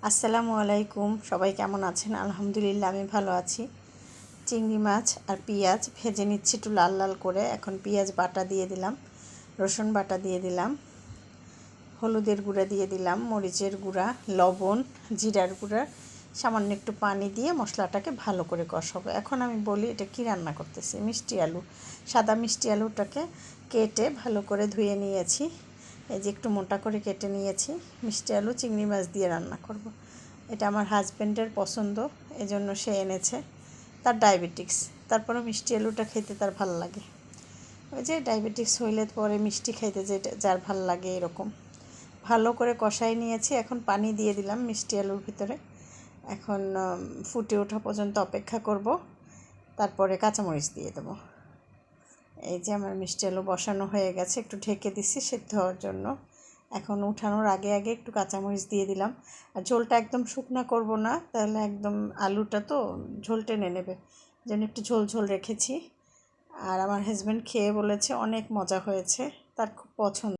আসসালামু আলাইকুম, সবাই কেমন আছেন? আলহামদুলিল্লাহ আমি ভালো আছি। চিংড়ি মাছ আর পেঁয়াজ ভেজে নিচ্ছি একটু লাল লাল করে। এখন পেঁয়াজ বাটা দিয়ে দিলাম, রসুন বাটা দিয়ে দিলাম, হলুদের গুঁড়া দিয়ে দিলাম, মরিচের গুঁড়া, লবণ, জিরার গুঁড়া, সামান্য একটু পানি দিয়ে মশলাটাকে ভালো করে কষাবো। এখন আমি বলি এটা কী রান্না করতেছি। মিষ্টি আলু, সাদা মিষ্টি আলুটাকে কেটে ভালো করে ধুয়ে নিয়েছি। এই যে একটু মোটা করে কেটে নিয়েছি। মিষ্টি আলু চিংড়ি মাছ দিয়ে রান্না করব। এটা আমার হাজব্যান্ডের পছন্দ, এজন্য সে এনেছে। তার ডায়াবেটিক্স, তারপরেও মিষ্টি আলুটা খেতে তার ভাল লাগে। ওই যে ডায়াবেটিক্স হইলে পরে মিষ্টি খাইতে যে যার ভাল লাগে এরকম। ভালো করে কষাই নিয়েছি। এখন পানি দিয়ে দিলাম মিষ্টি আলুর ভিতরে। এখন ফুটে ওঠা পর্যন্ত অপেক্ষা করব, তারপরে কাঁচামরিচ দিয়ে দেবো। এই যে আমার মিষ্টি আলু বসানো হয়ে গেছে, একটু ঢেকে দিচ্ছি সেদ্ধ হওয়ার জন্য। এখন উঠানোর আগে আগে একটু কাঁচামরিচ দিয়ে দিলাম। আর ঝোলটা একদম শুকনা করব না, তাহলে একদম আলুটা তো ঝোল টেনে নেবে, যেন একটু ঝোল ঝোল রেখেছি। আর আমার হাজব্যান্ড খেয়ে বলেছে অনেক মজা হয়েছে, তার খুব পছন্দ।